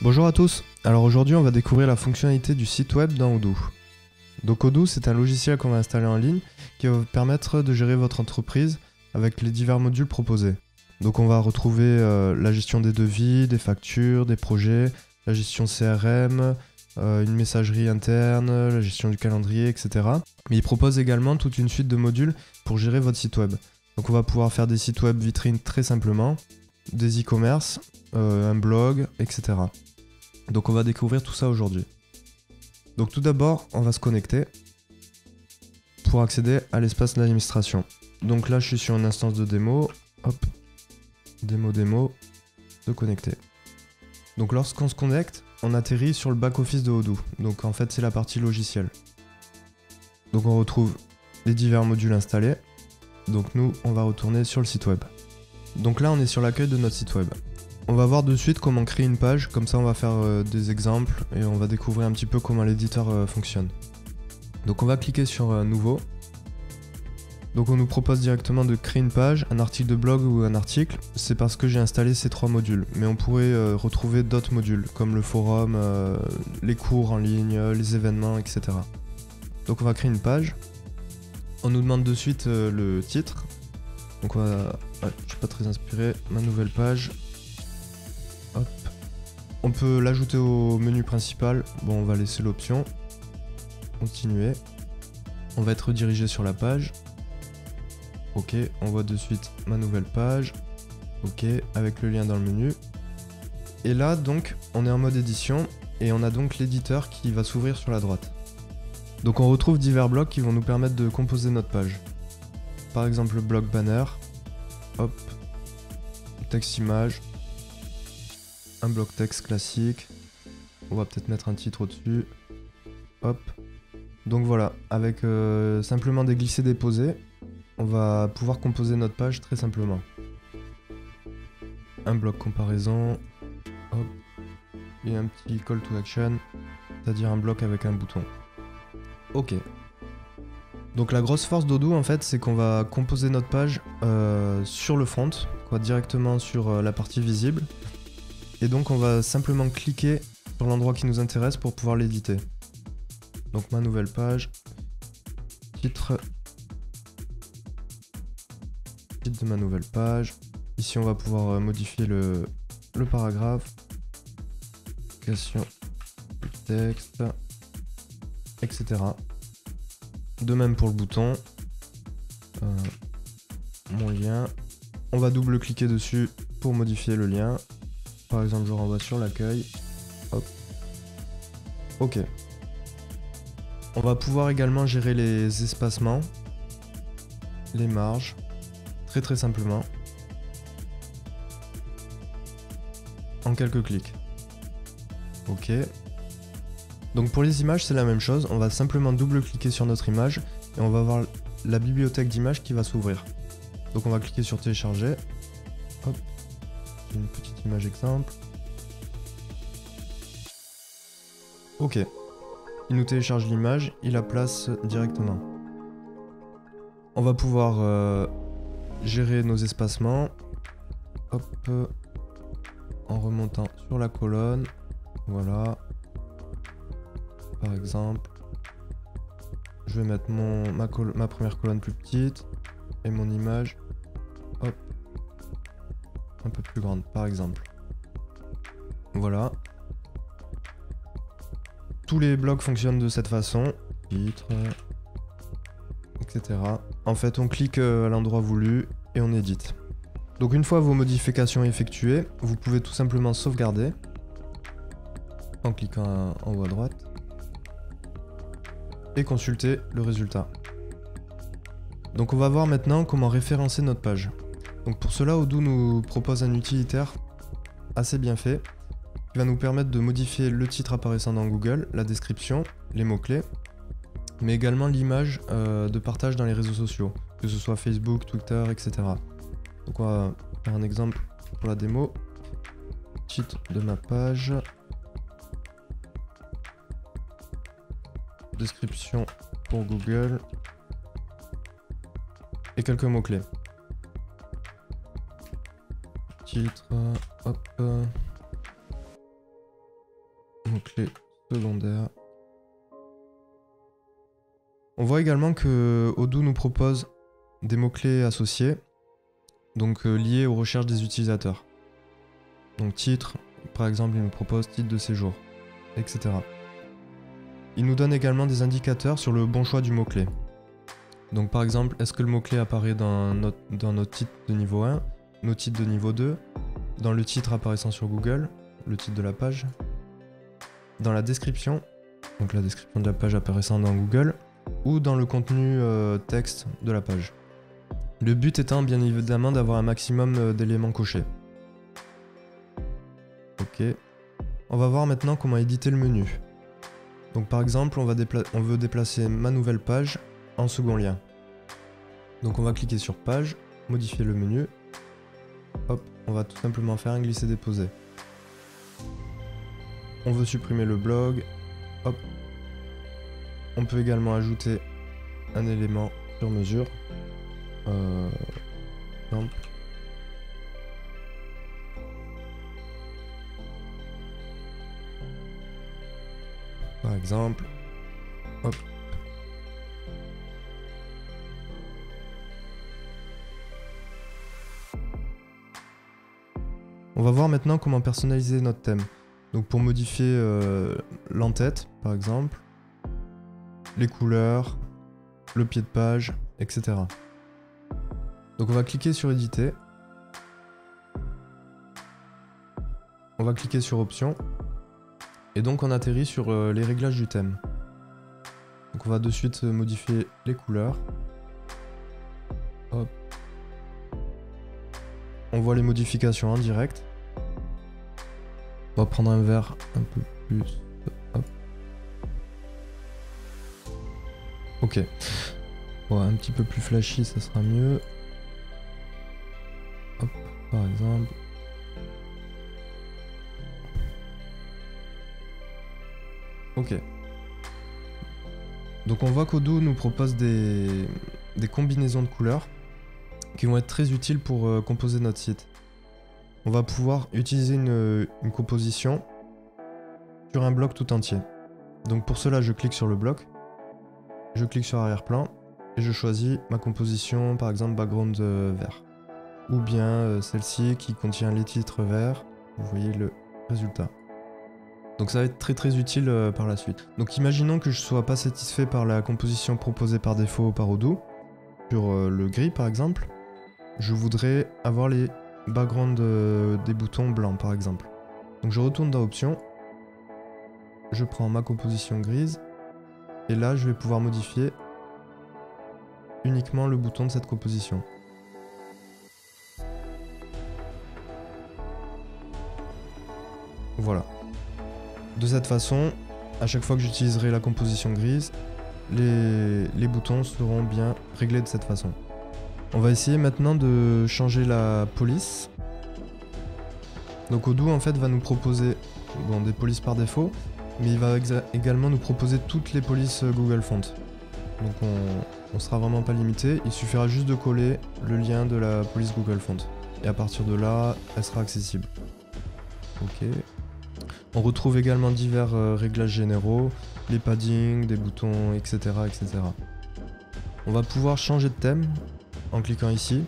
Bonjour à tous, alors aujourd'hui on va découvrir la fonctionnalité du site web dans Odoo. Donc Odoo c'est un logiciel qu'on va installer en ligne qui va vous permettre de gérer votre entreprise avec les divers modules proposés. Donc on va retrouver la gestion des devis, des factures, des projets, la gestion CRM, une messagerie interne, la gestion du calendrier, etc. Mais il propose également toute une suite de modules pour gérer votre site web. Donc on va pouvoir faire des sites web vitrines très simplement, des e-commerce, un blog, etc. Donc on va découvrir tout ça aujourd'hui. Donc tout d'abord, on va se connecter pour accéder à l'espace d'administration. Donc là, je suis sur une instance de démo. Hop, démo, se connecter. Donc lorsqu'on se connecte, on atterrit sur le back-office de Odoo. Donc en fait, c'est la partie logicielle. Donc on retrouve les divers modules installés. Donc nous, on va retourner sur le site web. Donc là, on est sur l'accueil de notre site web. On va voir de suite comment créer une page, comme ça on va faire des exemples et on va découvrir un petit peu comment l'éditeur fonctionne. Donc on va cliquer sur Nouveau. Donc on nous propose directement de créer une page, un article de blog ou un article. C'est parce que j'ai installé ces trois modules, mais on pourrait retrouver d'autres modules, comme le forum, les cours en ligne, les événements, etc. Donc on va créer une page. On nous demande de suite le titre. Donc on va... Ouais, je suis pas très inspiré. Ma nouvelle page. Hop. On peut l'ajouter au menu principal. Bon, on va laisser l'option. Continuer. On va être redirigé sur la page. Ok, on voit de suite ma nouvelle page. Ok, avec le lien dans le menu. Et là, donc, on est en mode édition. Et on a donc l'éditeur qui va s'ouvrir sur la droite. Donc on retrouve divers blocs qui vont nous permettre de composer notre page. Par exemple, le bloc banner. Hop. Texte image. Un bloc texte classique. On va peut-être mettre un titre au-dessus. Hop. Donc voilà, avec simplement des glissés-déposés, on va pouvoir composer notre page très simplement. Un bloc comparaison. Hop. Et un petit call to action, c'est-à-dire un bloc avec un bouton. Ok. Donc la grosse force d'Odoo en fait, c'est qu'on va composer notre page sur le front, quoi, directement sur la partie visible. Et donc on va simplement cliquer sur l'endroit qui nous intéresse pour pouvoir l'éditer. Donc ma nouvelle page, titre de ma nouvelle page. Ici on va pouvoir modifier le paragraphe, question du texte, etc. De même pour le bouton, mon lien. On va double-cliquer dessus pour modifier le lien. Par exemple, je renvoie sur l'accueil. Hop. Ok. On va pouvoir également gérer les espacements, les marges, très simplement, en quelques clics. Ok. Donc pour les images, c'est la même chose. On va simplement double-cliquer sur notre image et on va avoir la bibliothèque d'images qui va s'ouvrir. Donc on va cliquer sur télécharger. Hop. Une petite image exemple. Ok. Il nous télécharge l'image, il la place directement. On va pouvoir gérer nos espacements. Hop. En remontant sur la colonne. Voilà. Par exemple, je vais mettre ma première colonne plus petite et mon image, hop, un peu plus grande, par exemple. Voilà. Tous les blocs fonctionnent de cette façon, titre, etc. En fait, on clique à l'endroit voulu et on édite. Donc une fois vos modifications effectuées, vous pouvez tout simplement sauvegarder en cliquant en haut à droite. Et consulter le résultat. Donc on va voir maintenant comment référencer notre page. Donc pour cela, Odoo nous propose un utilitaire assez bien fait qui va nous permettre de modifier le titre apparaissant dans Google, la description, les mots-clés, mais également l'image de partage dans les réseaux sociaux, que ce soit Facebook, Twitter, etc. Donc on va faire un exemple pour la démo. Titre de ma page. Description pour Google et quelques mots-clés. Titre, hop, mots-clés secondaires. On voit également que Odoo nous propose des mots-clés associés, donc liés aux recherches des utilisateurs. Donc titre, par exemple, il nous propose titre de séjour, etc. Il nous donne également des indicateurs sur le bon choix du mot-clé. Donc par exemple, est-ce que le mot-clé apparaît dans notre titre de niveau 1, nos titres de niveau 2, dans le titre apparaissant sur Google, le titre de la page, dans la description, donc la description de la page apparaissant dans Google, ou dans le contenu texte de la page. Le but étant bien évidemment d'avoir un maximum d'éléments cochés. Ok. On va voir maintenant comment éditer le menu. Donc par exemple, on veut déplacer ma nouvelle page en second lien. Donc on va cliquer sur page, modifier le menu. Hop, on va tout simplement faire un glisser-déposer. On veut supprimer le blog. Hop. On peut également ajouter un élément sur mesure. Exemple. Par exemple. Hop. On va voir maintenant comment personnaliser notre thème. Donc pour modifier l'entête, par exemple, les couleurs, le pied de page, etc. Donc on va cliquer sur éditer. On va cliquer sur options. Et donc on atterrit sur les réglages du thème. Donc on va de suite modifier les couleurs. Hop. On voit les modifications en direct. On va prendre un vert un peu plus. Hop. Ok. Bon, un petit peu plus flashy, ça sera mieux. Hop, par exemple. Ok. Donc on voit qu'Odoo nous propose des combinaisons de couleurs qui vont être très utiles pour composer notre site. On va pouvoir utiliser une composition sur un bloc tout entier. Donc pour cela, je clique sur le bloc, je clique sur arrière-plan et je choisis ma composition, par exemple background vert. Ou bien celle-ci qui contient les titres verts. Vous voyez le résultat. Donc ça va être très très utile par la suite. Donc imaginons que je sois pas satisfait par la composition proposée par défaut par Odoo. Sur le gris par exemple. Je voudrais avoir les backgrounds des boutons blancs par exemple. Donc je retourne dans options. Je prends ma composition grise. Et là je vais pouvoir modifier uniquement le bouton de cette composition. Voilà. De cette façon, à chaque fois que j'utiliserai la composition grise, les boutons seront bien réglés de cette façon. On va essayer maintenant de changer la police. Donc Odoo en fait va nous proposer des polices par défaut, mais il va également nous proposer toutes les polices Google Fonts. Donc on sera vraiment pas limité, il suffira juste de coller le lien de la police Google Fonts. Et à partir de là, elle sera accessible. Ok. On retrouve également divers réglages généraux, les paddings, des boutons, etc., etc. On va pouvoir changer de thème en cliquant ici.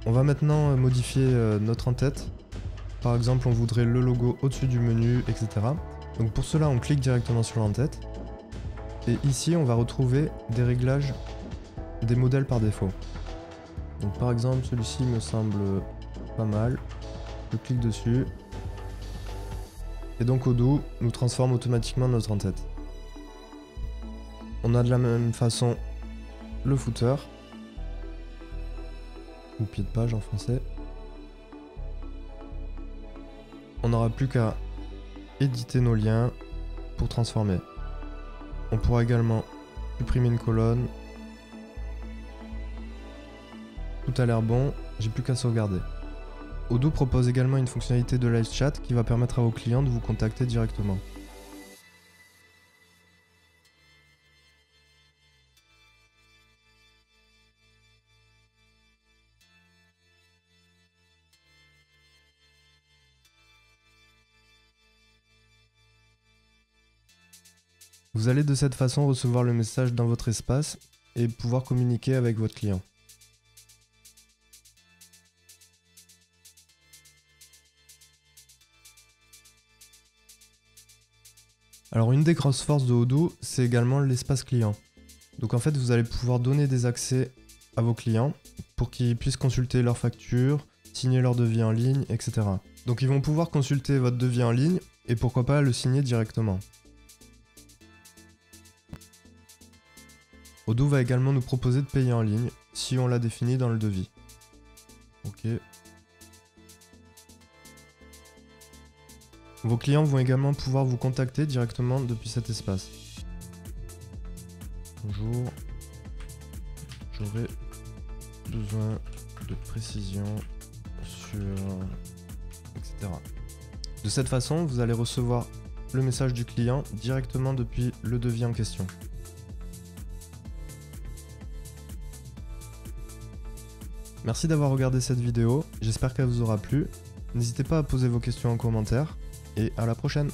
On va maintenant modifier notre en-tête. Par exemple, on voudrait le logo au-dessus du menu, etc. Donc pour cela, on clique directement sur l'en-tête. Et ici, on va retrouver des réglages des modèles par défaut. Donc par exemple, celui-ci me semble pas mal. Je clique dessus. Et donc Odoo nous transforme automatiquement notre en-tête. On a de la même façon le footer, ou pied de page en français. On n'aura plus qu'à éditer nos liens pour transformer. On pourra également supprimer une colonne. Tout a l'air bon, j'ai plus qu'à sauvegarder. Odoo propose également une fonctionnalité de live chat qui va permettre à vos clients de vous contacter directement. Vous allez de cette façon recevoir le message dans votre espace et pouvoir communiquer avec votre client. Alors une des grosses forces de Odoo, c'est également l'espace client. Donc en fait, vous allez pouvoir donner des accès à vos clients pour qu'ils puissent consulter leurs factures, signer leur devis en ligne, etc. Donc ils vont pouvoir consulter votre devis en ligne et pourquoi pas le signer directement. Odoo va également nous proposer de payer en ligne si on l'a défini dans le devis. Ok. Vos clients vont également pouvoir vous contacter directement depuis cet espace. Bonjour, j'aurais besoin de précision sur... etc. De cette façon, vous allez recevoir le message du client directement depuis le devis en question. Merci d'avoir regardé cette vidéo, j'espère qu'elle vous aura plu. N'hésitez pas à poser vos questions en commentaire et à la prochaine.